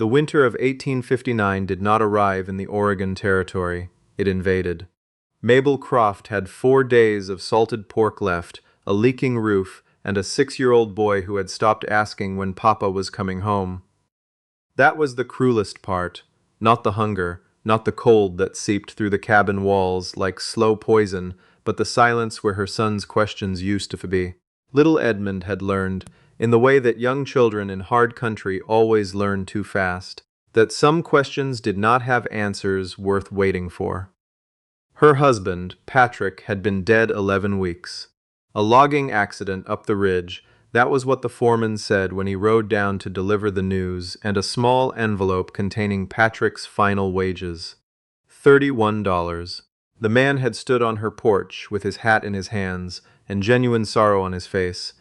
The winter of 1859 did not arrive in the Oregon Territory. It invaded. Mabel Croft had 4 days of salted pork left, a leaking roof, and a 6-year-old boy who had stopped asking when Papa was coming home. That was the cruelest part, not the hunger, not the cold that seeped through the cabin walls like slow poison, but the silence where her son's questions used to be. Little Edmund had learned, in the way that young children in hard country always learn too fast, that some questions did not have answers worth waiting for. Her husband, Patrick, had been dead 11 weeks. A logging accident up the ridge, that was what the foreman said when he rode down to deliver the news, and a small envelope containing Patrick's final wages. $31. The man had stood on her porch with his hat in his hands and genuine sorrow on his face,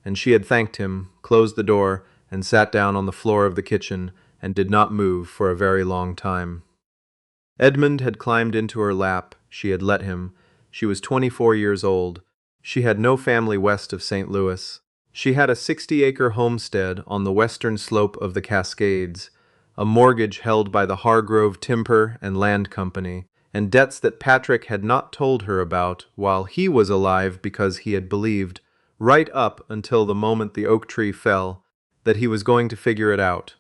and she had thanked him, closed the door, and sat down on the floor of the kitchen and did not move for a very long time. Edmund had climbed into her lap. She had let him. She was 24 years old. She had no family west of St. Louis. She had a 60-acre homestead on the western slope of the Cascades, a mortgage held by the Hargrove Timber and Land Company, and debts that Patrick had not told her about while he was alive because he had believed, right up until the moment the oak tree fell, that he was going to figure it out.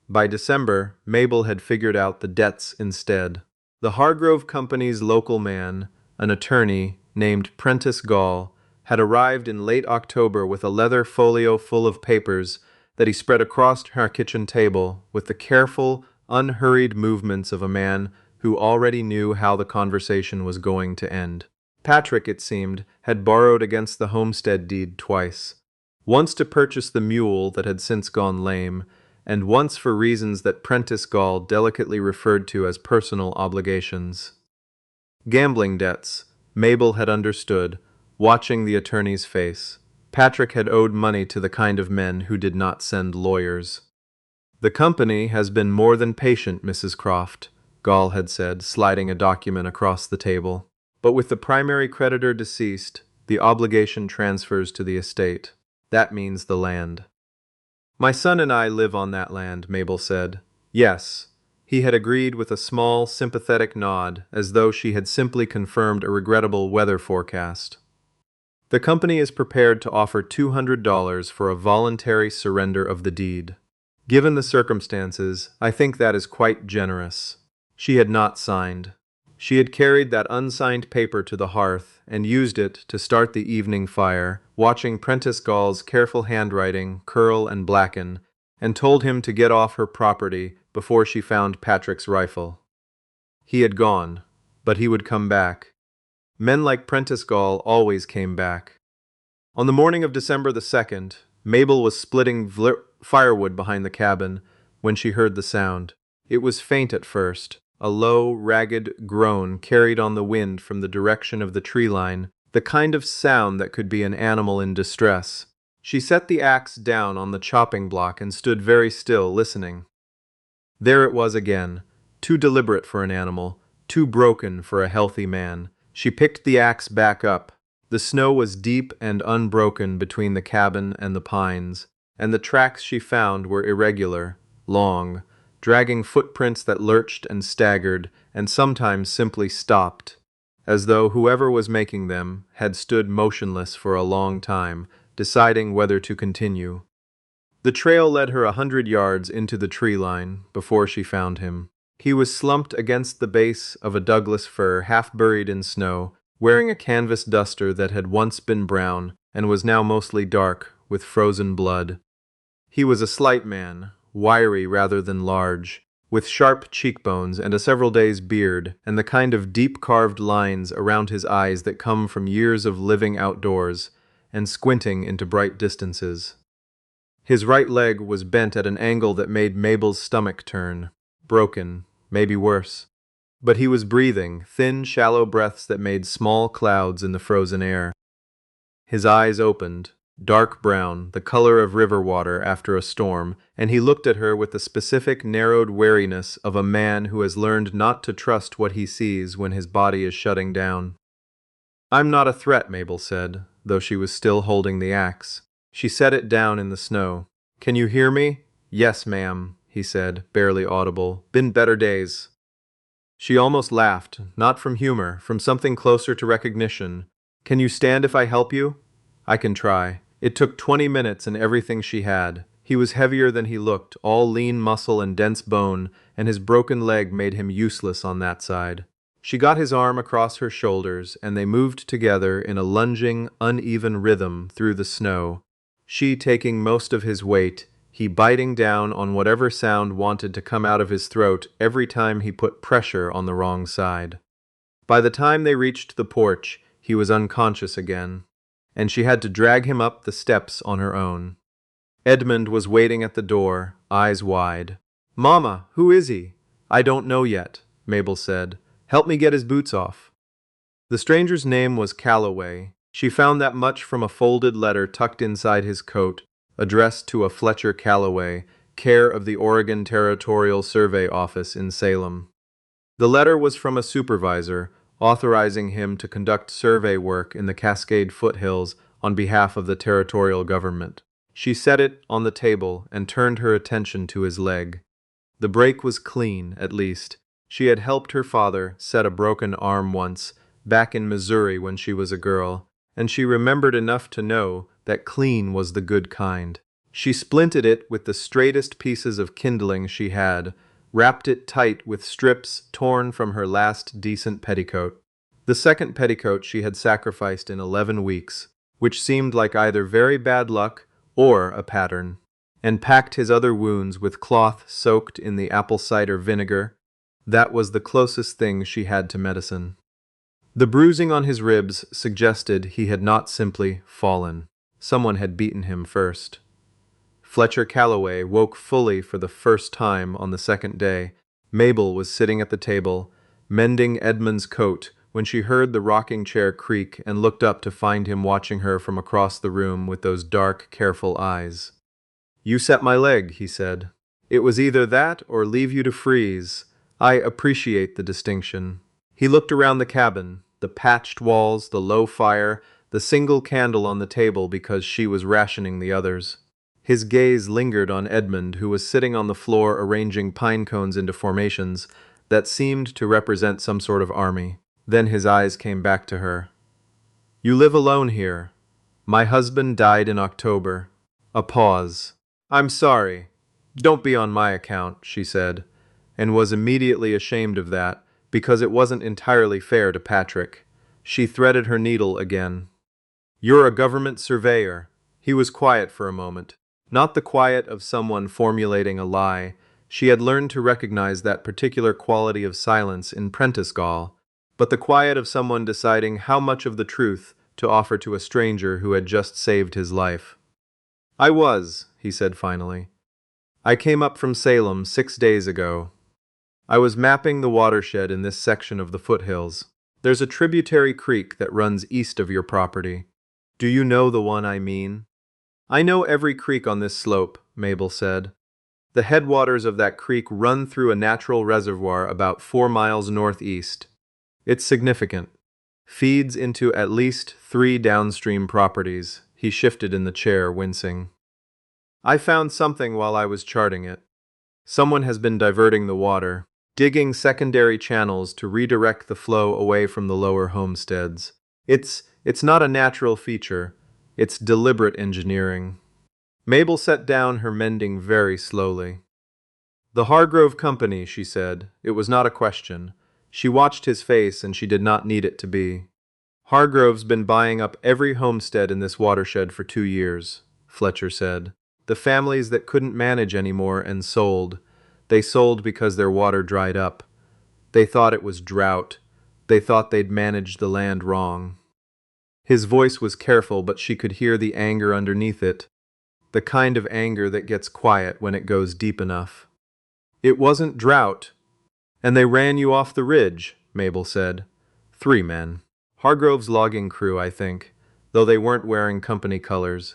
By December, Mabel had figured out the debts instead. The Hargrove Company's local man, an attorney named Prentice Gall, had arrived in late October with a leather folio full of papers that he spread across her kitchen table with the careful, unhurried movements of a man who already knew how the conversation was going to end. Patrick, it seemed, had borrowed against the homestead deed twice. Once to purchase the mule that had since gone lame, and once for reasons that Prentice Gall delicately referred to as personal obligations. Gambling debts, Mabel had understood, watching the attorney's face. Patrick had owed money to the kind of men who did not send lawyers. "The company has been more than patient, Mrs. Croft," Gall had said, sliding a document across the table. "But with the primary creditor deceased, the obligation transfers to the estate. That means the land." "My son and I live on that land," Mabel said. "Yes." He had agreed with a small, sympathetic nod, as though she had simply confirmed a regrettable weather forecast. "The company is prepared to offer $200 for a voluntary surrender of the deed. Given the circumstances, I think that is quite generous." She had not signed. She had carried that unsigned paper to the hearth and used it to start the evening fire, watching Prentice Gall's careful handwriting curl and blacken, and told him to get off her property before she found Patrick's rifle. He had gone, but he would come back. Men like Prentice Gall always came back. On the morning of December the 2nd, Mabel was splitting firewood behind the cabin when she heard the sound. It was faint at first, a low, ragged groan carried on the wind from the direction of the tree line, the kind of sound that could be an animal in distress. She set the axe down on the chopping block and stood very still, listening. There it was again, too deliberate for an animal, too broken for a healthy man. She picked the axe back up. The snow was deep and unbroken between the cabin and the pines, and the tracks she found were irregular, long, dragging footprints that lurched and staggered, and sometimes simply stopped, as though whoever was making them had stood motionless for a long time, deciding whether to continue. The trail led her 100 yards into the tree line before she found him. He was slumped against the base of a Douglas fir, half buried in snow, wearing a canvas duster that had once been brown and was now mostly dark with frozen blood. He was a slight man, wiry rather than large, with sharp cheekbones and a several days' beard, and the kind of deep-carved lines around his eyes that come from years of living outdoors and squinting into bright distances. His right leg was bent at an angle that made Mabel's stomach turn. Broken, maybe worse. But he was breathing, thin, shallow breaths that made small clouds in the frozen air. His eyes opened, dark brown, the color of river water after a storm, and he looked at her with the specific narrowed wariness of a man who has learned not to trust what he sees when his body is shutting down. "I'm not a threat," Mabel said, though she was still holding the axe. She set it down in the snow. "Can you hear me?" "Yes, ma'am," he said, barely audible. Been better days. She almost laughed, not from humor, from something closer to recognition. Can you stand if I help you? I can try. It took 20 minutes and everything she had. He was heavier than he looked, all lean muscle and dense bone, and his broken leg made him useless on that side. She got his arm across her shoulders, and they moved together in a lunging, uneven rhythm through the snow, she taking most of his weight, he biting down on whatever sound wanted to come out of his throat every time he put pressure on the wrong side. By the time they reached the porch, he was unconscious again, and she had to drag him up the steps on her own. Edmund was waiting at the door, eyes wide. "Mama, who is he?" "I don't know yet," Mabel said. "Help me get his boots off." The stranger's name was Calloway. She found that much from a folded letter tucked inside his coat, addressed to a Fletcher Calloway, care of the Oregon Territorial Survey Office in Salem. The letter was from a supervisor, authorizing him to conduct survey work in the Cascade foothills on behalf of the territorial government. She set it on the table and turned her attention to his leg. The break was clean, at least. She had helped her father set a broken arm once, back in Missouri when she was a girl, and she remembered enough to know that clean was the good kind. She splinted it with the straightest pieces of kindling she had, wrapped it tight with strips torn from her last decent petticoat. The second petticoat she had sacrificed in 11 weeks, which seemed like either very bad luck or a pattern, and packed his other wounds with cloth soaked in the apple cider vinegar. That was the closest thing she had to medicine. The bruising on his ribs suggested he had not simply fallen. Someone had beaten him first. Fletcher Calloway woke fully for the first time on the second day. Mabel was sitting at the table, mending Edmund's coat, when she heard the rocking chair creak and looked up to find him watching her from across the room with those dark, careful eyes. "You set my leg," he said. "It was either that or leave you to freeze. I appreciate the distinction." He looked around the cabin, the patched walls, the low fire, the single candle on the table because she was rationing the others. His gaze lingered on Edmund, who was sitting on the floor arranging pine cones into formations that seemed to represent some sort of army. Then his eyes came back to her. "You live alone here. My husband died in October." A pause. "I'm sorry. Don't be on my account," she said, and was immediately ashamed of that, because it wasn't entirely fair to Patrick. She threaded her needle again. "You're a government surveyor." He was quiet for a moment. Not the quiet of someone formulating a lie. She had learned to recognize that particular quality of silence in Prentice Gall, but the quiet of someone deciding how much of the truth to offer to a stranger who had just saved his life. "I was," he said finally. "I came up from Salem 6 days ago. I was mapping the watershed in this section of the foothills. There's a tributary creek that runs east of your property. Do you know the one I mean?" "I know every creek on this slope," Mabel said. "The headwaters of that creek run through a natural reservoir about 4 miles northeast. It's significant. Feeds into at least 3 downstream properties." He shifted in the chair, wincing. "I found something while I was charting it. Someone has been diverting the water, digging secondary channels to redirect the flow away from the lower homesteads. It's not a natural feature. It's deliberate engineering." Mabel set down her mending very slowly. "The Hargrove Company," she said. It was not a question. She watched his face, and she did not need it to be. "Hargrove's been buying up every homestead in this watershed for 2 years, Fletcher said. "The families that couldn't manage anymore and sold. They sold because their water dried up. They thought it was drought. They thought they'd managed the land wrong." His voice was careful, but she could hear the anger underneath it, the kind of anger that gets quiet when it goes deep enough. "It wasn't drought. And they ran you off the ridge," Mabel said. 3 men. Hargrove's logging crew, I think, though they weren't wearing company colors.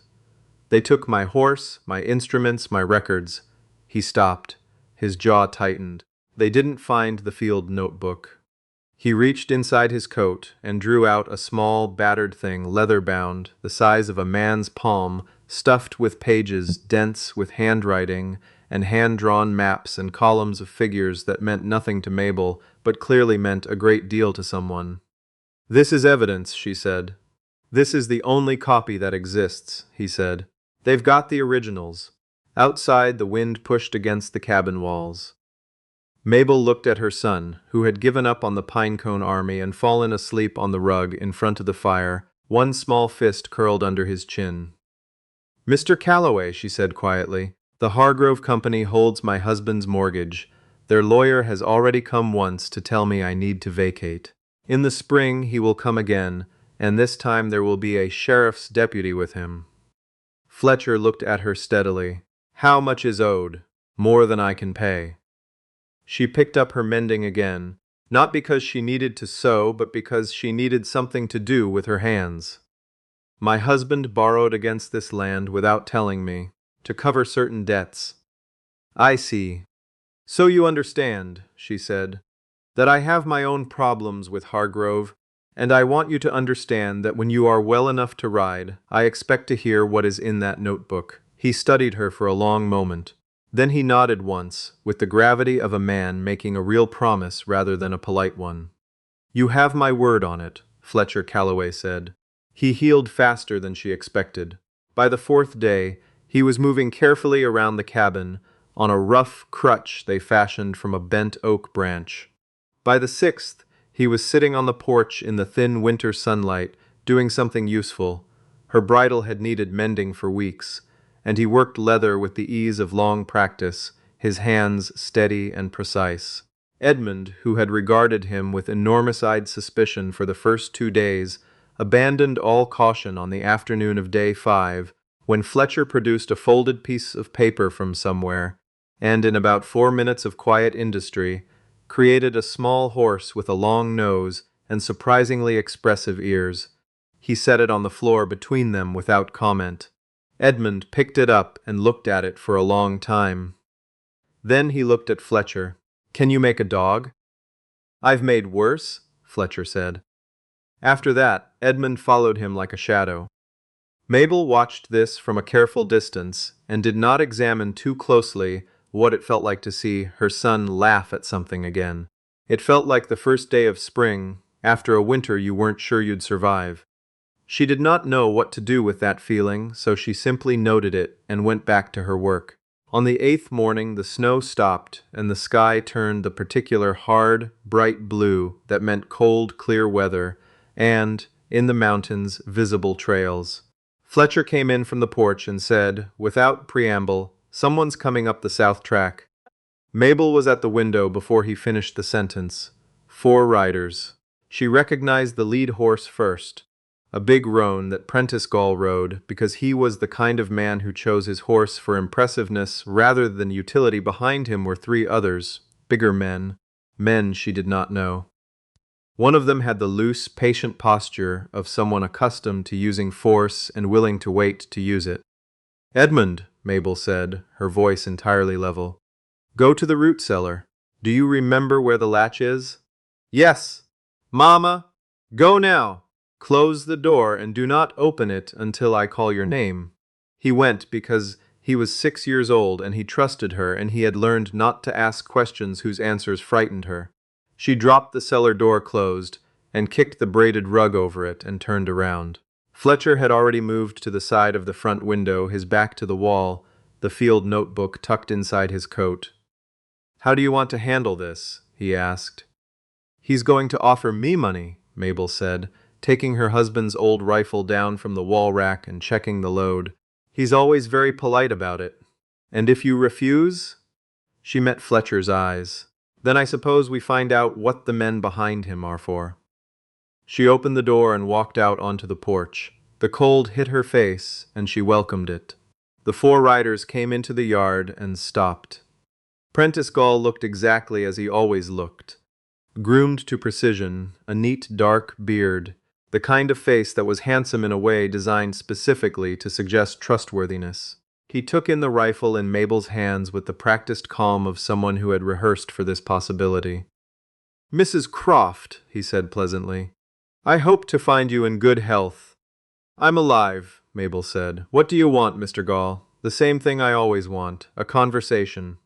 "They took my horse, my instruments, my records." He stopped. His jaw tightened. "They didn't find the field notebook." He reached inside his coat and drew out a small, battered thing, leather-bound, the size of a man's palm, stuffed with pages dense with handwriting and hand-drawn maps and columns of figures that meant nothing to Mabel, but clearly meant a great deal to someone. "This is evidence," she said. "This is the only copy that exists," he said. "They've got the originals." Outside, the wind pushed against the cabin walls. Mabel looked at her son, who had given up on the Pinecone Army and fallen asleep on the rug in front of the fire, one small fist curled under his chin. "Mr. Calloway," she said quietly, "the Hargrove Company holds my husband's mortgage. Their lawyer has already come once to tell me I need to vacate. In the spring he will come again, and this time there will be a sheriff's deputy with him." Fletcher looked at her steadily. "How much is owed?" "More than I can pay." She picked up her mending again, not because she needed to sew, but because she needed something to do with her hands. "My husband borrowed against this land without telling me, to cover certain debts." "I see. So you understand," she said, "that I have my own problems with Hargrove, and I want you to understand that when you are well enough to ride, I expect to hear what is in that notebook." He studied her for a long moment. Then he nodded once, with the gravity of a man making a real promise rather than a polite one. "You have my word on it," Fletcher Calloway said. He healed faster than she expected. By the fourth day, he was moving carefully around the cabin on a rough crutch they fashioned from a bent oak branch. By the sixth, he was sitting on the porch in the thin winter sunlight, doing something useful. Her bridle had needed mending for weeks, and he worked leather with the ease of long practice, his hands steady and precise. Edmund, who had regarded him with enormous-eyed suspicion for the first 2 days, abandoned all caution on the afternoon of day 5, when Fletcher produced a folded piece of paper from somewhere, and in about 4 minutes of quiet industry, created a small horse with a long nose and surprisingly expressive ears. He set it on the floor between them without comment. Edmund picked it up and looked at it for a long time. Then he looked at Fletcher. "Can you make a dog?" "I've made worse," Fletcher said. After that, Edmund followed him like a shadow. Mabel watched this from a careful distance and did not examine too closely what it felt like to see her son laugh at something again. It felt like the first day of spring, after a winter you weren't sure you'd survive. She did not know what to do with that feeling, so she simply noted it and went back to her work. On the 8th morning, the snow stopped and the sky turned the particular hard, bright blue that meant cold, clear weather, and, in the mountains, visible trails. Fletcher came in from the porch and said, without preamble, "Someone's coming up the south track." Mabel was at the window before he finished the sentence. 4 riders. She recognized the lead horse first, a big roan that Prentice Gall rode because he was the kind of man who chose his horse for impressiveness rather than utility. Behind him were 3 others, bigger men she did not know. One of them had the loose, patient posture of someone accustomed to using force and willing to wait to use it. "Edmund," Mabel said, her voice entirely level, "go to the root cellar. Do you remember where the latch is?" "Yes." "Mama, go now. Close the door and do not open it until I call your name." He went because he was 6 years old and he trusted her and he had learned not to ask questions whose answers frightened her. She dropped the cellar door closed and kicked the braided rug over it and turned around. Fletcher had already moved to the side of the front window, his back to the wall, the field notebook tucked inside his coat. "How do you want to handle this?" he asked. "He's going to offer me money," Mabel said, taking her husband's old rifle down from the wall rack and checking the load. "He's always very polite about it." "And if you refuse?" She met Fletcher's eyes. "Then I suppose we find out what the men behind him are for." She opened the door and walked out onto the porch. The cold hit her face, and she welcomed it. The 4 riders came into the yard and stopped. Prentice Gall looked exactly as he always looked. Groomed to precision, a neat dark beard, the kind of face that was handsome in a way designed specifically to suggest trustworthiness. He took in the rifle in Mabel's hands with the practiced calm of someone who had rehearsed for this possibility. "Mrs. Croft," he said pleasantly, "I hope to find you in good health." "I'm alive," Mabel said. "What do you want, Mr. Gall?" The same thing I always want, a conversation.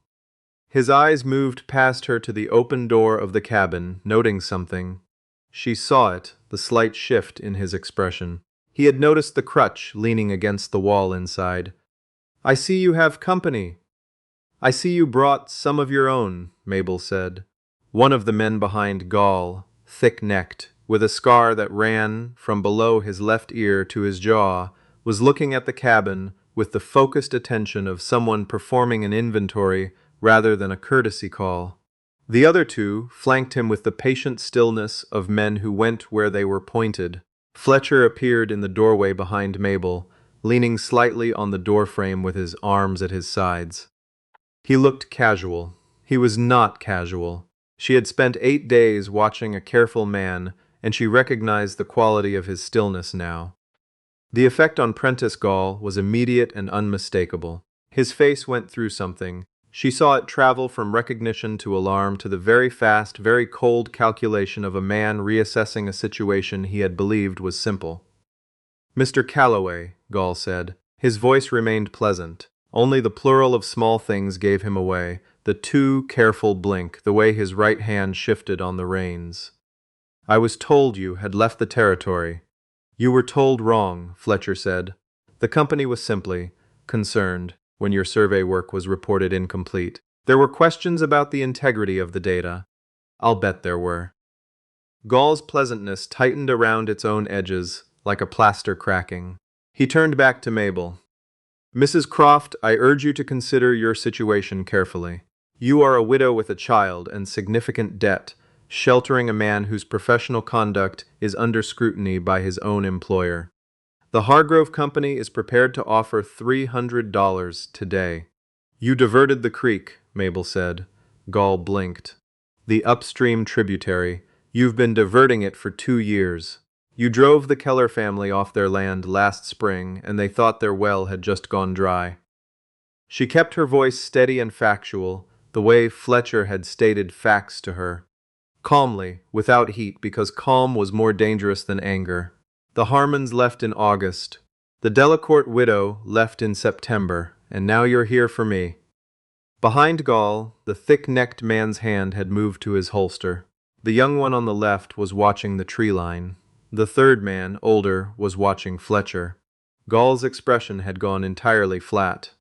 His eyes moved past her to the open door of the cabin, noting something. She saw it, the slight shift in his expression. He had noticed the crutch leaning against the wall inside. "I see you have company." "I see you brought some of your own," Mabel said. One of the men behind Gall, thick-necked, with a scar that ran from below his left ear to his jaw, was looking at the cabin with the focused attention of someone performing an inventory rather than a courtesy call. The other two flanked him with the patient stillness of men who went where they were pointed. Fletcher appeared in the doorway behind Mabel, leaning slightly on the doorframe with his arms at his sides. He looked casual. He was not casual. She had spent 8 days watching a careful man, and she recognized the quality of his stillness now. The effect on Prentice Gall was immediate and unmistakable. His face went through something. She saw it travel from recognition to alarm to the very fast, very cold calculation of a man reassessing a situation he had believed was simple. "Mr. Calloway," Gall said. His voice remained pleasant. Only the plural of small things gave him away, the too careful blink, the way his right hand shifted on the reins. "I was told you had left the territory." "You were told wrong," Fletcher said. "The company was simply concerned when your survey work was reported incomplete. There were questions about the integrity of the data." "I'll bet there were." Gall's pleasantness tightened around its own edges, like a plaster cracking. He turned back to Mabel. "Mrs. Croft, I urge you to consider your situation carefully. You are a widow with a child and significant debt, sheltering a man whose professional conduct is under scrutiny by his own employer. The Hargrove Company is prepared to offer $300 today." "You diverted the creek," Mabel said. Gall blinked. "The upstream tributary. You've been diverting it for 2 years. You drove the Keller family off their land last spring, and they thought their well had just gone dry." She kept her voice steady and factual, the way Fletcher had stated facts to her. Calmly, without heat, because calm was more dangerous than anger. "The Harmons left in August. The Delacourt widow left in September, and now you're here for me." Behind Gall, the thick-necked man's hand had moved to his holster. The young one on the left was watching the tree line. The third man, older, was watching Fletcher. Gall's expression had gone entirely flat.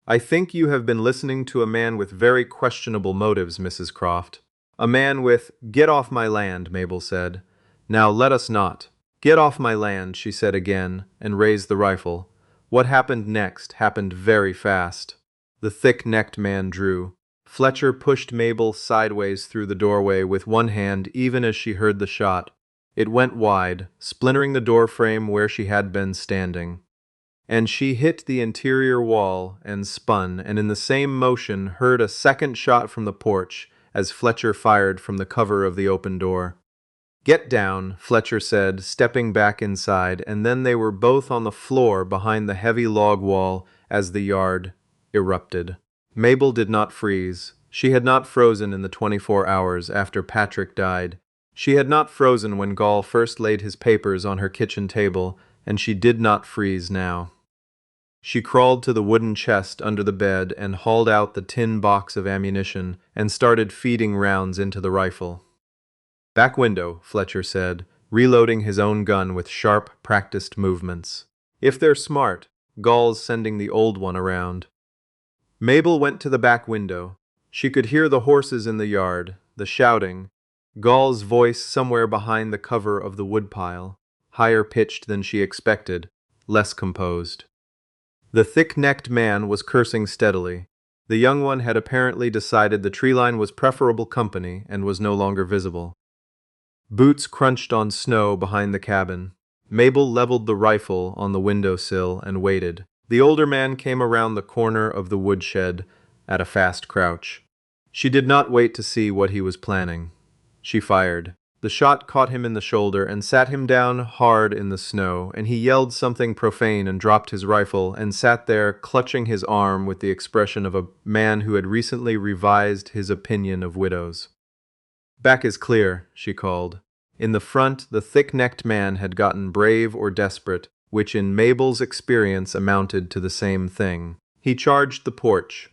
"I think you have been listening to a man with very questionable motives, Mrs. Croft." "A man with—" "Get off my land," Mabel said. "Now let us not." "Get off my land," she said again, and raised the rifle. What happened next happened very fast. The thick-necked man drew. Fletcher pushed Mabel sideways through the doorway with one hand even as she heard the shot. It went wide, splintering the doorframe where she had been standing. And she hit the interior wall and spun, and in the same motion heard a second shot from the porch as Fletcher fired from the cover of the open door. "Get down," Fletcher said, stepping back inside, and then they were both on the floor behind the heavy log wall as the yard erupted. Mabel did not freeze. She had not frozen in the 24 hours after Patrick died. She had not frozen when Gall first laid his papers on her kitchen table, and she did not freeze now. She crawled to the wooden chest under the bed and hauled out the tin box of ammunition and started feeding rounds into the rifle. "Back window," Fletcher said, reloading his own gun with sharp, practiced movements. "If they're smart, Gall's sending the old one around." Mabel went to the back window. She could hear the horses in the yard, the shouting, Gall's voice somewhere behind the cover of the woodpile, higher pitched than she expected, less composed. The thick-necked man was cursing steadily. The young one had apparently decided the tree line was preferable company and was no longer visible. Boots crunched on snow behind the cabin. Mabel leveled the rifle on the windowsill and waited. The older man came around the corner of the woodshed at a fast crouch. She did not wait to see what he was planning. She fired. The shot caught him in the shoulder and sat him down hard in the snow, and he yelled something profane and dropped his rifle and sat there clutching his arm with the expression of a man who had recently revised his opinion of widows. "Back is clear," she called. In the front, the thick-necked man had gotten brave or desperate, which in Mabel's experience amounted to the same thing. He charged the porch.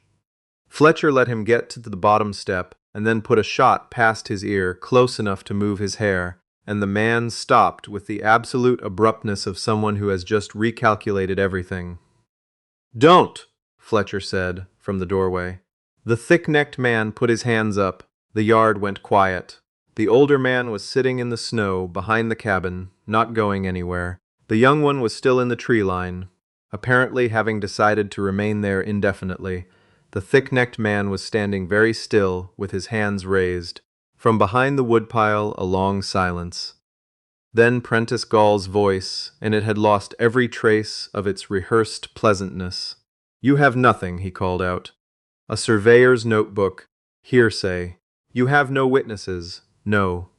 Fletcher let him get to the bottom step and then put a shot past his ear close enough to move his hair, and the man stopped with the absolute abruptness of someone who has just recalculated everything. "Don't!" Fletcher said from the doorway. The thick-necked man put his hands up. The yard went quiet. The older man was sitting in the snow behind the cabin, not going anywhere. The young one was still in the tree line, apparently having decided to remain there indefinitely. The thick-necked man was standing very still, with his hands raised. From behind the woodpile, a long silence. Then Prentice Gall's voice, and it had lost every trace of its rehearsed pleasantness. "You have nothing," he called out. "A surveyor's notebook. Hearsay. You have no witnesses." "No.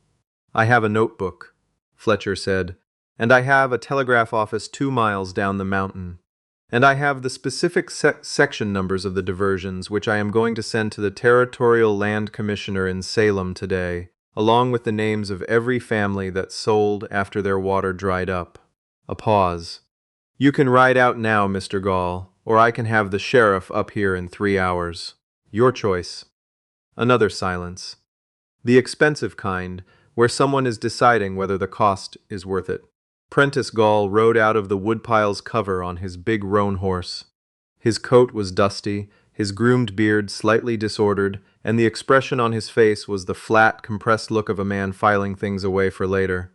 I have a notebook," Fletcher said, "and I have a telegraph office 2 miles down the mountain. And I have the specific section numbers of the diversions which I am going to send to the Territorial Land Commissioner in Salem today, along with the names of every family that sold after their water dried up." A pause. "You can ride out now, Mr. Gall, or I can have the sheriff up here in 3 hours. Your choice." Another silence. The expensive kind, where someone is deciding whether the cost is worth it. Prentice Gall rode out of the woodpile's cover on his big roan horse. His coat was dusty, his groomed beard slightly disordered, and the expression on his face was the flat, compressed look of a man filing things away for later.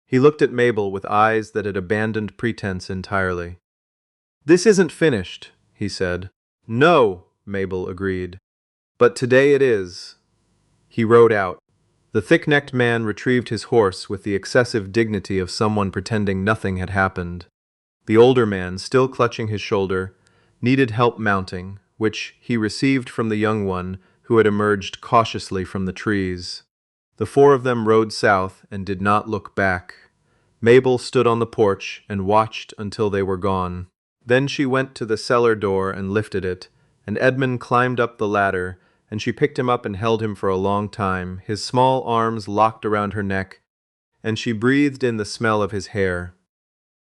He looked at Mabel with eyes that had abandoned pretense entirely. "This isn't finished," he said. "No," Mabel agreed. "But today it is." He rode out. The thick-necked man retrieved his horse with the excessive dignity of someone pretending nothing had happened. The older man, still clutching his shoulder, needed help mounting, which he received from the young one who had emerged cautiously from the trees. The 4 of them rode south and did not look back. Mabel stood on the porch and watched until they were gone. Then she went to the cellar door and lifted it, and Edmund climbed up the ladder, and she picked him up and held him for a long time, his small arms locked around her neck, and she breathed in the smell of his hair.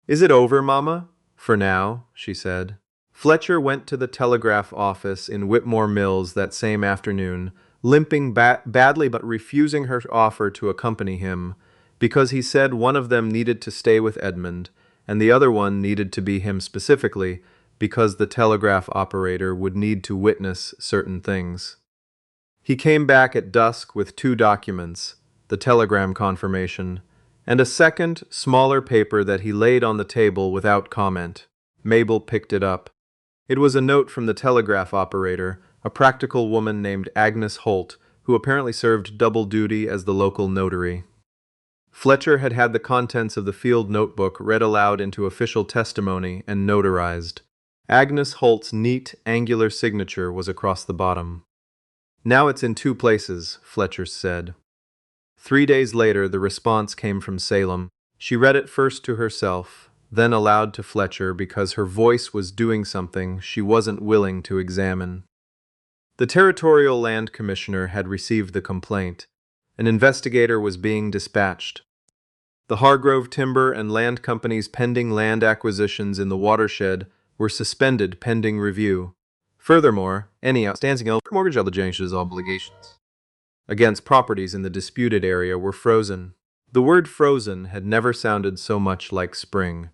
"Is it over, Mama?" "For now," she said. Fletcher went to the telegraph office in Whitmore Mills that same afternoon, limping badly but refusing her offer to accompany him, because he said one of them needed to stay with Edmund, and the other one needed to be him specifically, because the telegraph operator would need to witness certain things. He came back at dusk with 2 documents, the telegram confirmation, and a second, smaller paper that he laid on the table without comment. Mabel picked it up. It was a note from the telegraph operator, a practical woman named Agnes Holt, who apparently served double duty as the local notary. Fletcher had had the contents of the field notebook read aloud into official testimony and notarized. Agnes Holt's neat, angular signature was across the bottom. "Now it's in 2 places," Fletcher said. 3 days later, the response came from Salem. She read it first to herself, then aloud to Fletcher because her voice was doing something she wasn't willing to examine. The Territorial Land Commissioner had received the complaint. An investigator was being dispatched. The Hargrove Timber and Land Company's pending land acquisitions in the watershed were suspended pending review. Furthermore, any outstanding mortgage obligations against properties in the disputed area were frozen. The word frozen had never sounded so much like spring.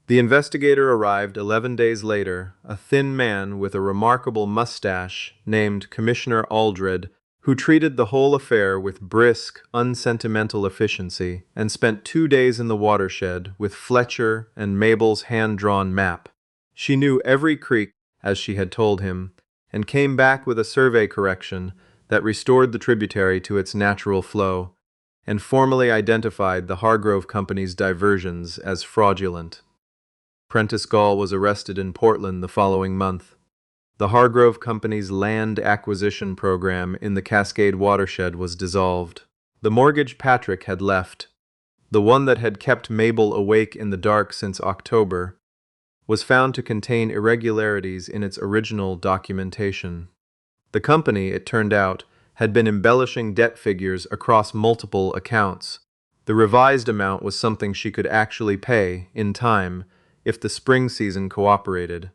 The investigator arrived 11 days later, a thin man with a remarkable mustache named Commissioner Aldred, who treated the whole affair with brisk, unsentimental efficiency and spent 2 days in the watershed with Fletcher and Mabel's hand-drawn map. She knew every creek, as she had told him, and came back with a survey correction that restored the tributary to its natural flow and formally identified the Hargrove Company's diversions as fraudulent. Prentice Gall was arrested in Portland the following month. The Hargrove Company's land acquisition program in the Cascade watershed was dissolved. The mortgage Patrick had left, the one that had kept Mabel awake in the dark since October, was found to contain irregularities in its original documentation. The company, it turned out, had been embellishing debt figures across multiple accounts. The revised amount was something she could actually pay, in time, if the spring season cooperated.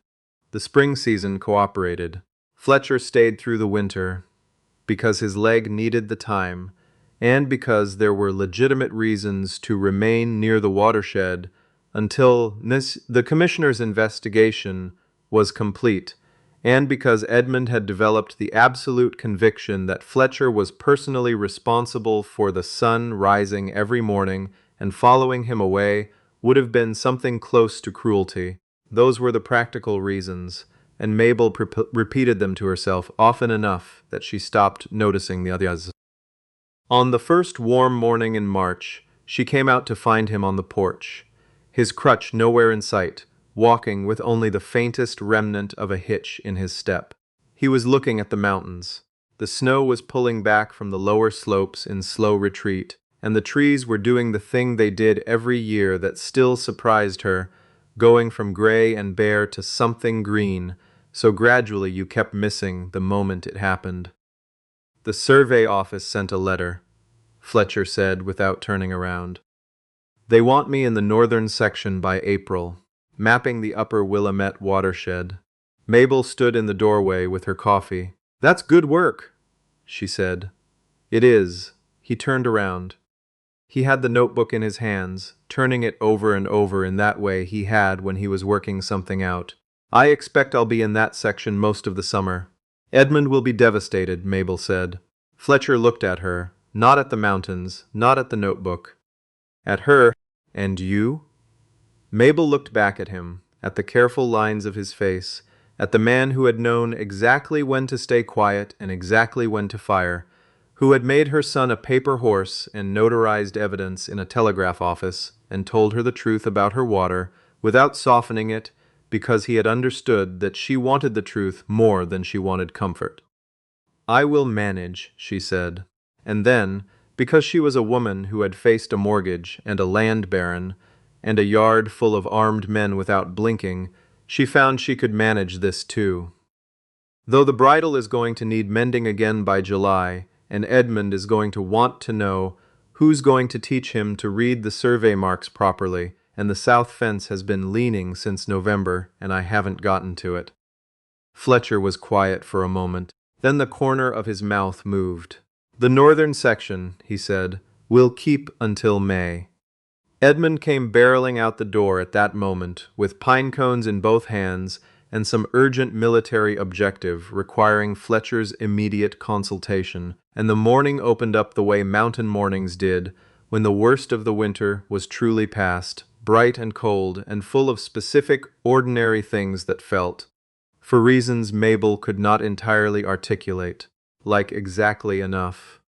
The spring season cooperated. Fletcher stayed through the winter because his leg needed the time, and because there were legitimate reasons to remain near the watershed until the commissioner's investigation was complete, and because Edmund had developed the absolute conviction that Fletcher was personally responsible for the sun rising every morning, and following him away would have been something close to cruelty. Those were the practical reasons, and Mabel repeated them to herself often enough that she stopped noticing the others. On the first warm morning in March, she came out to find him on the porch, his crutch nowhere in sight, walking with only the faintest remnant of a hitch in his step. He was looking at the mountains. The snow was pulling back from the lower slopes in slow retreat, and the trees were doing the thing they did every year that still surprised her, going from gray and bare to something green, so gradually you kept missing the moment it happened. The survey office sent a letter, Fletcher said without turning around. They want me in the northern section by April, mapping the upper Willamette watershed. Mabel stood in the doorway with her coffee. That's good work, she said. It is. He turned around. He had the notebook in his hands, turning it over and over in that way he had when he was working something out. I expect I'll be in that section most of the summer. Edmund will be devastated, Mabel said. Fletcher looked at her, not at the mountains, not at the notebook. At her. And you? Mabel looked back at him, at the careful lines of his face, at the man who had known exactly when to stay quiet and exactly when to fire, who had made her son a paper horse and notarized evidence in a telegraph office and told her the truth about her water without softening it, because he had understood that she wanted the truth more than she wanted comfort. I will manage, she said. And then, because she was a woman who had faced a mortgage and a land baron and a yard full of armed men without blinking, she found she could manage this too. Though the bridle is going to need mending again by July, and Edmund is going to want to know who's going to teach him to read the survey marks properly, and the south fence has been leaning since November, and I haven't gotten to it. Fletcher was quiet for a moment. Then the corner of his mouth moved. The northern section, he said, will keep until May. Edmund came barreling out the door at that moment, with pine cones in both hands and some urgent military objective requiring Fletcher's immediate consultation, and the morning opened up the way mountain mornings did, when the worst of the winter was truly past, bright and cold and full of specific, ordinary things that felt, for reasons Mabel could not entirely articulate, like exactly enough.